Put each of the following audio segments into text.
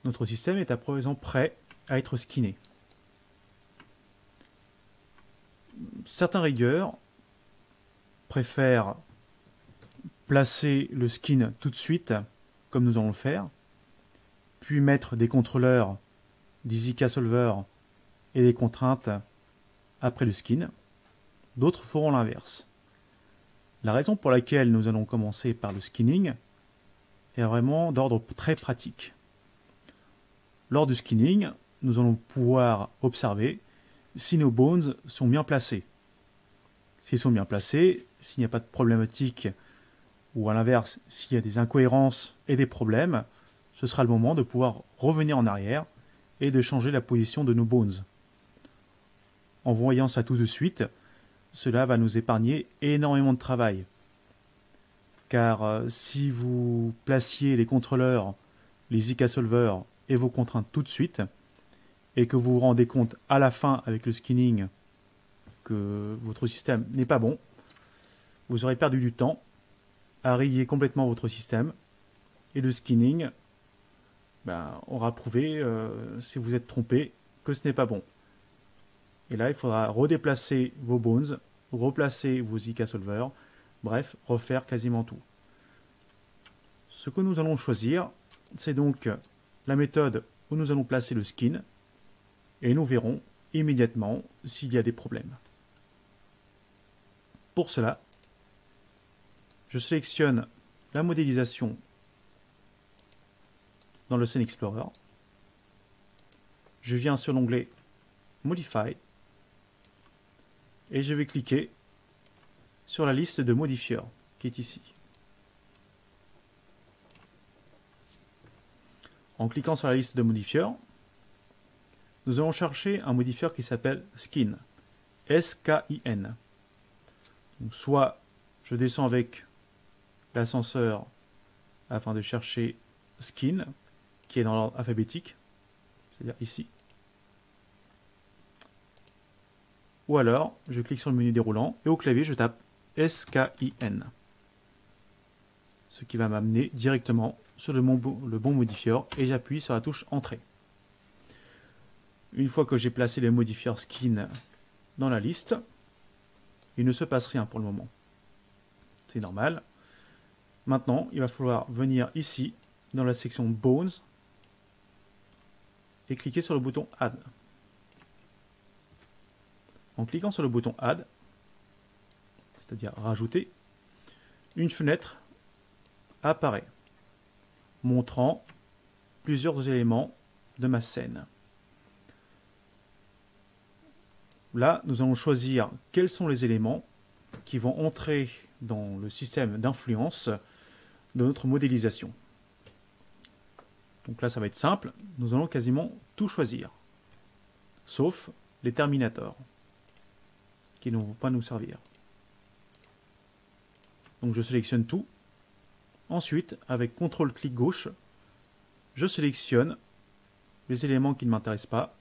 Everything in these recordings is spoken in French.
notre système est à présent prêt à être skinné. Certains riggeurs préfèrent placer le skin tout de suite, comme nous allons le faire, puis mettre des contrôleurs, des ZK Solver et des contraintes après le skin. D'autres feront l'inverse. La raison pour laquelle nous allons commencer par le skinning est vraiment d'ordre très pratique. Lors du skinning, nous allons pouvoir observer si nos bones sont bien placés. S'ils sont bien placés, s'il n'y a pas de problématique, ou à l'inverse, s'il y a des incohérences et des problèmes, ce sera le moment de pouvoir revenir en arrière et de changer la position de nos bones. En voyant ça tout de suite, cela va nous épargner énormément de travail. Car si vous placiez les contrôleurs, les ZK Solver et vos contraintes tout de suite, et que vous vous rendez compte à la fin avec le skinning que votre système n'est pas bon, vous aurez perdu du temps à rayer complètement votre système, et le skinning aura prouvé, si vous êtes trompé, que ce n'est pas bon. Et là, il faudra redéplacer vos bones, replacer vos ZK Solver, bref, refaire quasiment tout. Ce que nous allons choisir, c'est donc la méthode où nous allons placer le skin, et nous verrons immédiatement s'il y a des problèmes. Pour cela, je sélectionne la modélisation dans le Scene Explorer. Je viens sur l'onglet Modify et je vais cliquer sur la liste de modifieurs qui est ici. En cliquant sur la liste de modifieurs, nous allons chercher un modifieur qui s'appelle Skin. S-K-I-N. Donc, soit je descends avec l'ascenseur afin de chercher Skin, qui est dans l'ordre alphabétique, c'est-à-dire ici. Ou alors, je clique sur le menu déroulant et au clavier, je tape S-K-I-N. Ce qui va m'amener directement sur le bon modifieur et j'appuie sur la touche Entrée. Une fois que j'ai placé les modifieurs Skin dans la liste, il ne se passe rien pour le moment. C'est normal. Maintenant, il va falloir venir ici, dans la section Bones, et cliquer sur le bouton Add. En cliquant sur le bouton Add, c'est-à-dire rajouter, une fenêtre apparaît, montrant plusieurs éléments de ma scène. Là, nous allons choisir quels sont les éléments qui vont entrer dans le système d'influence de notre modélisation. Donc là, ça va être simple. Nous allons quasiment tout choisir, sauf les terminators, qui ne vont pas nous servir. Donc je sélectionne tout. Ensuite, avec CTRL-clic gauche, je sélectionne les éléments qui ne m'intéressent pas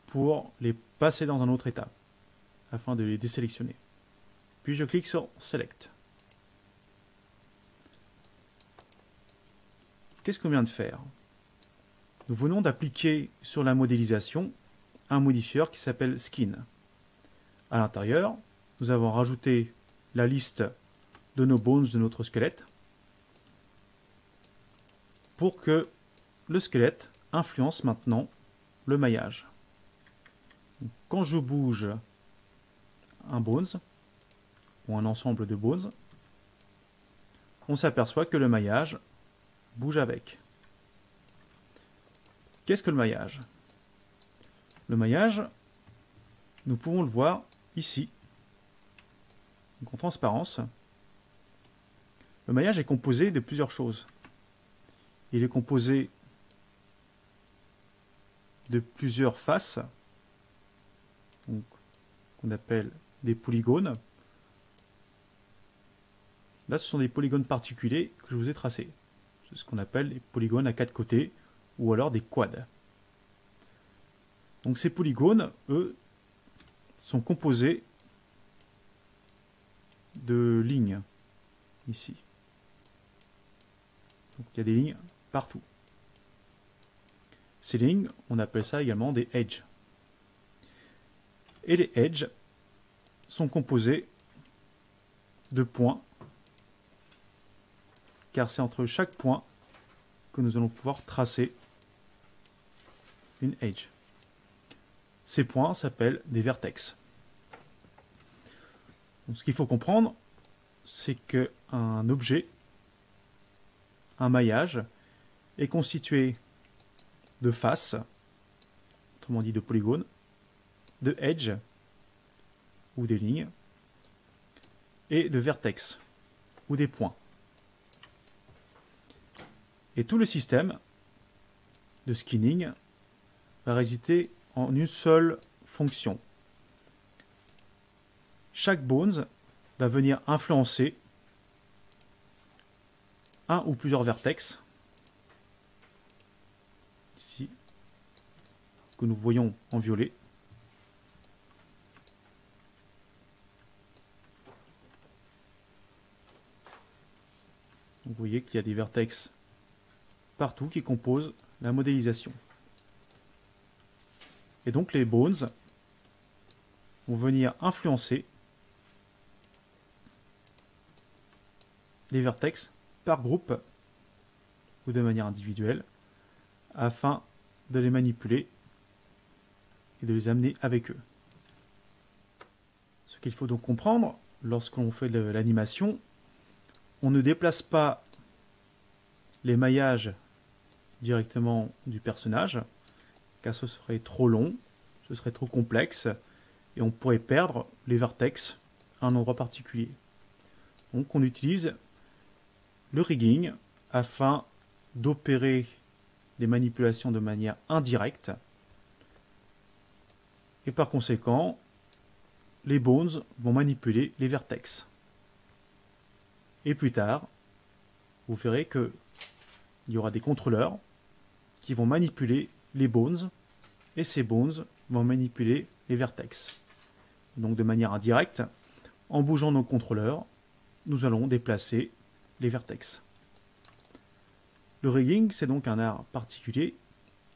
pour les passer dans un autre état, afin de les désélectionner. Puis je clique sur Select. Qu'est-ce qu'on vient de faire? Nous venons d'appliquer sur la modélisation un modifieur qui s'appelle Skin. À l'intérieur, nous avons rajouté la liste de nos bones de notre squelette pour que le squelette influence maintenant le maillage. Donc, quand je bouge un bones ou un ensemble de bones, on s'aperçoit que le maillage bouge avec. Qu'est-ce que le maillage? Le maillage, nous pouvons le voir ici, donc en transparence. Le maillage est composé de plusieurs choses. Il est composé de plusieurs faces, qu'on appelle des polygones. Là, ce sont des polygones particuliers que je vous ai tracés. C'est ce qu'on appelle les polygones à 4 côtés, ou alors des quads. Donc ces polygones, eux, sont composés de lignes, ici. Donc il y a des lignes partout. Ces lignes, on appelle ça également des edges. Et les edges sont composés de points, car c'est entre chaque point que nous allons pouvoir tracer une edge. Ces points s'appellent des vertex. Donc, ce qu'il faut comprendre, c'est qu'un objet, un maillage, est constitué de faces, autrement dit de polygones, de edge, ou des lignes, et de vertex, ou des points. Et tout le système de skinning va résider en une seule fonction. Chaque bones va venir influencer un ou plusieurs vertex, ici, que nous voyons en violet. Donc, vous voyez qu'il y a des vertex partout qui composent la modélisation. Et donc les bones vont venir influencer les vertex par groupe ou de manière individuelle afin de les manipuler et de les amener avec eux. Ce qu'il faut donc comprendre lorsqu'on fait de l'animation, on ne déplace pas les maillages directement du personnage, car ce serait trop long, ce serait trop complexe, et on pourrait perdre les vertex à un endroit particulier. Donc on utilise le rigging afin d'opérer des manipulations de manière indirecte, et par conséquent, les bones vont manipuler les vertex. Et plus tard, vous verrez qu'il y aura des contrôleurs qui vont manipuler les bones, et ces bones vont manipuler les vertex. Donc de manière indirecte, en bougeant nos contrôleurs, nous allons déplacer les vertex. Le rigging, c'est donc un art particulier,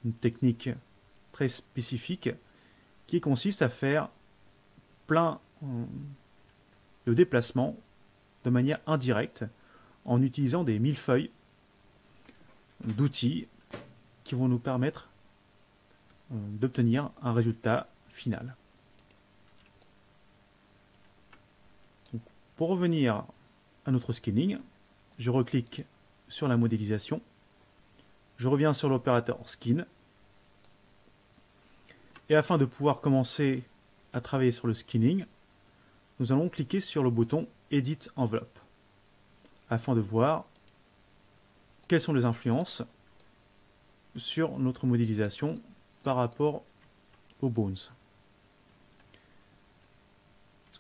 une technique très spécifique qui consiste à faire plein de déplacements de manière indirecte en utilisant des millefeuilles d'outils qui vont nous permettre d'obtenir un résultat final. Donc, pour revenir à notre skinning, je reclique sur la modélisation, je reviens sur l'opérateur skin, et afin de pouvoir commencer à travailler sur le skinning, nous allons cliquer sur le bouton Edit Envelope afin de voir quelles sont les influences sur notre modélisation par rapport aux bones. Ce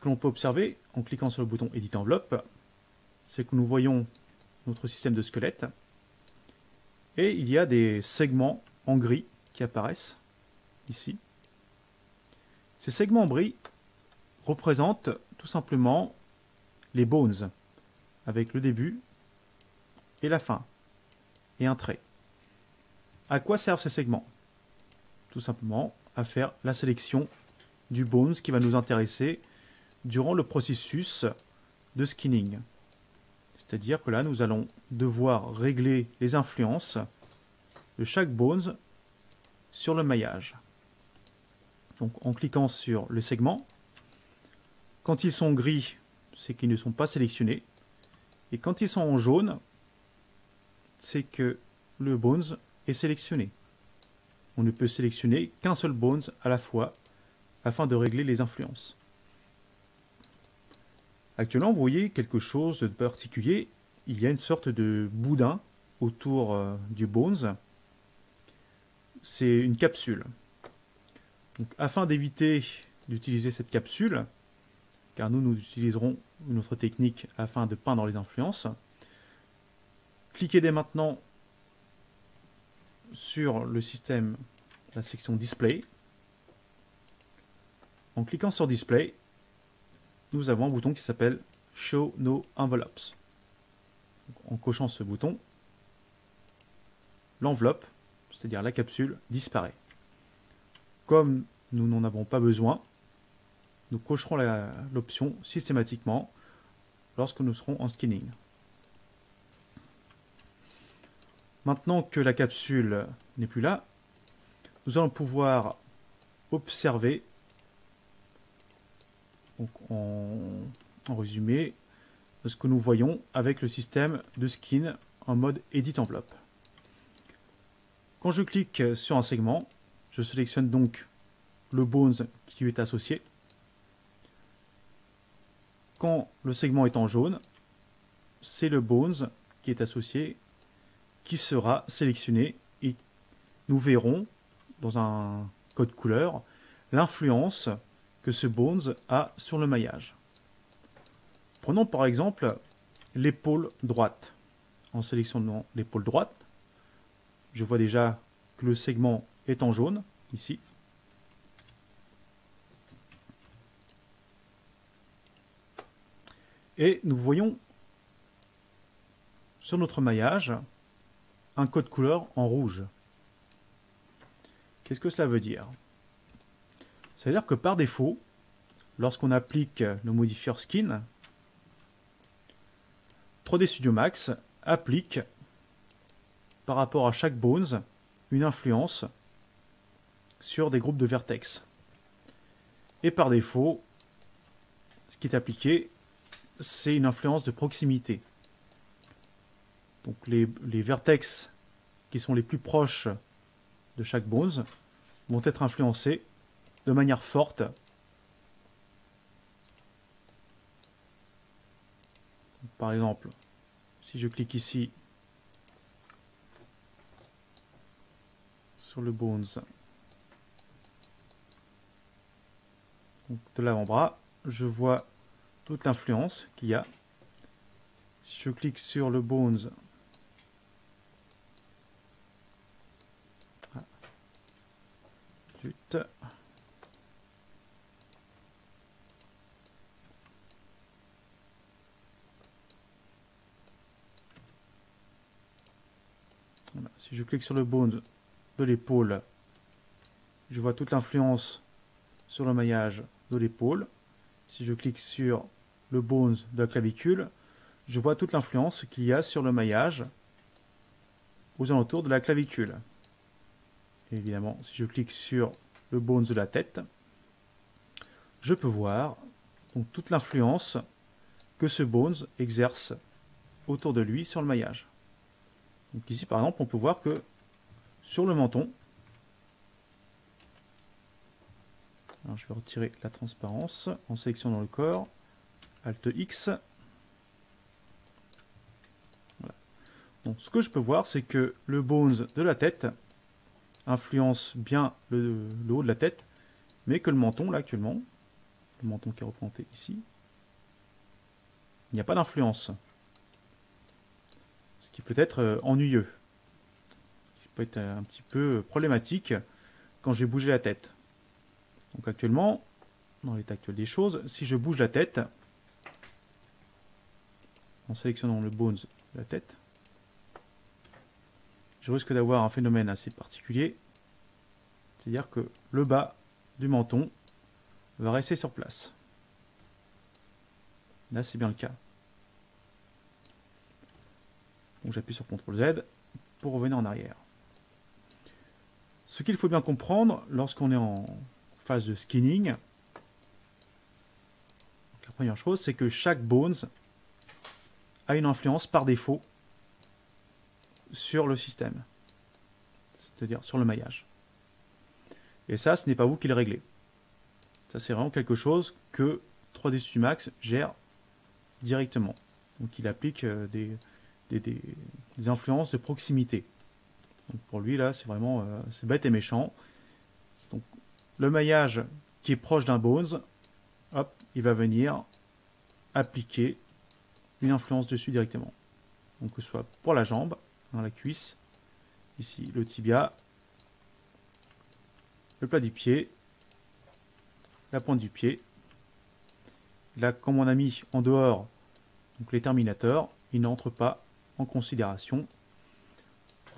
que l'on peut observer en cliquant sur le bouton Edit Envelope, c'est que nous voyons notre système de squelette et il y a des segments en gris qui apparaissent ici. Ces segments en gris représentent tout simplement les bones avec le début et la fin et un trait. À quoi servent ces segments? Tout simplement à faire la sélection du bones qui va nous intéresser durant le processus de skinning. C'est-à-dire que là, nous allons devoir régler les influences de chaque bones sur le maillage. Donc en cliquant sur le segment, quand ils sont gris, c'est qu'ils ne sont pas sélectionnés. Et quand ils sont en jaune, c'est que le bones est sélectionné. On ne peut sélectionner qu'un seul bones à la fois afin de régler les influences. Actuellement, vous voyez quelque chose de particulier. Il y a une sorte de boudin autour du bones. C'est une capsule. Donc, afin d'éviter d'utiliser cette capsule, car nous utiliserons une autre technique afin de peindre les influences, cliquez dès maintenant sur le système, la section Display. En cliquant sur Display, nous avons un bouton qui s'appelle Show No Envelopes. Donc, en cochant ce bouton, l'enveloppe, c'est-à-dire la capsule, disparaît. Comme nous n'en avons pas besoin, nous cocherons l'option systématiquement lorsque nous serons en skinning. Maintenant que la capsule n'est plus là, nous allons pouvoir observer, donc en résumé, ce que nous voyons avec le système de skin en mode Edit Envelope. Quand je clique sur un segment, je sélectionne donc le Bones qui lui est associé. Quand le segment est en jaune, c'est le Bones qui est associé qui sera sélectionné et nous verrons dans un code couleur l'influence que ce Bones a sur le maillage. Prenons par exemple l'épaule droite. En sélectionnant l'épaule droite, je vois déjà que le segment est en jaune, ici. Et nous voyons sur notre maillage un code couleur en rouge. Qu'est-ce que cela veut dire? Ça veut dire que par défaut, lorsqu'on applique le modifieur skin, 3D Studio Max applique par rapport à chaque Bones une influence sur des groupes de vertex. Et par défaut, ce qui est appliqué, c'est une influence de proximité. Donc les vertex qui sont les plus proches de chaque Bones vont être influencés de manière forte. Par exemple, si je clique ici sur le Bones de l'avant-bras, je vois toute l'influence qu'il y a. Si je clique sur le Bones voilà. Si je clique sur le Bones de l'épaule, je vois toute l'influence sur le maillage de l'épaule. Si je clique sur le Bones de la clavicule, je vois toute l'influence qu'il y a sur le maillage aux alentours de la clavicule. Et évidemment, si je clique sur le Bones de la tête, je peux voir donc toute l'influence que ce Bones exerce autour de lui sur le maillage. Donc ici, par exemple, on peut voir que sur le menton, alors je vais retirer la transparence en sélectionnant le corps, Alt X. Voilà. Donc ce que je peux voir, c'est que le Bones de la tête influence bien le haut de la tête, mais que le menton, là actuellement, le menton qui est représenté ici, il n'y a pas d'influence. Ce qui peut être ennuyeux. Ce qui peut être un petit peu problématique quand je vais bouger la tête. Donc actuellement, dans l'état actuel des choses, si je bouge la tête, en sélectionnant le Bones de la tête, je risque d'avoir un phénomène assez particulier. C'est-à-dire que le bas du menton va rester sur place. Là, c'est bien le cas. Donc j'appuie sur CTRL Z pour revenir en arrière. Ce qu'il faut bien comprendre lorsqu'on est en phase de skinning, la première chose, c'est que chaque Bones a une influence par défaut sur le système, c'est-à-dire sur le maillage. Et ça, ce n'est pas vous qui le réglez. Ça, c'est vraiment quelque chose que 3D Studio Max gère directement. Donc il applique des influences de proximité. Donc pour lui, là, c'est vraiment c'est bête et méchant. Donc le maillage qui est proche d'un Bones, hop, il va venir appliquer une influence dessus directement. Donc que ce soit pour la jambe, dans la cuisse, ici le tibia, le plat du pied, la pointe du pied. Là, comme on a mis en dehors donc les terminateurs, ils n'entrent pas en considération.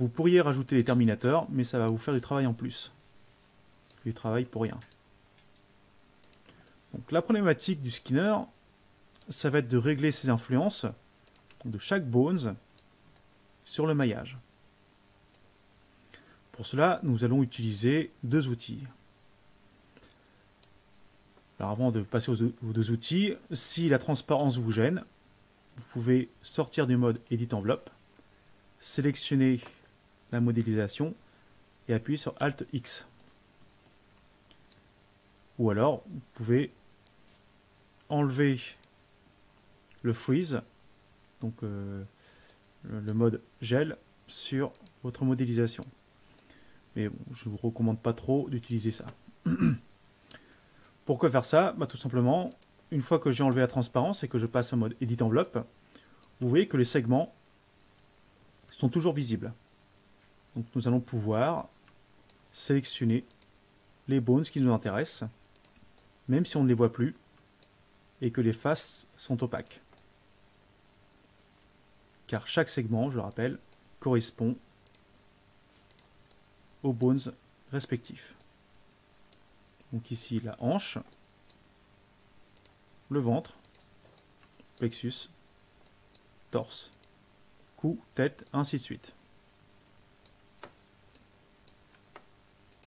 vous pourriez rajouter les terminateurs, mais ça va vous faire du travail en plus. Du travail pour rien. Donc la problématique du skinner, ça va être de régler ses influences de chaque bones sur le maillage. Pour cela, nous allons utiliser deux outils. Alors avant de passer aux deux outils, si la transparence vous gêne, vous pouvez sortir du mode Edit Envelope, sélectionner la modélisation et appuyer sur Alt X. Ou alors, vous pouvez enlever le freeze, donc le mode gel, sur votre modélisation. Mais bon, je ne vous recommande pas trop d'utiliser ça. Pourquoi faire ça? Tout simplement, une fois que j'ai enlevé la transparence et que je passe en mode Edit Envelope, vous voyez que les segments sont toujours visibles. Donc nous allons pouvoir sélectionner les bones qui nous intéressent, même si on ne les voit plus, et que les faces sont opaques. Car chaque segment, je le rappelle, correspond aux bones respectifs. Donc ici la hanche, le ventre, plexus, torse, cou, tête, ainsi de suite.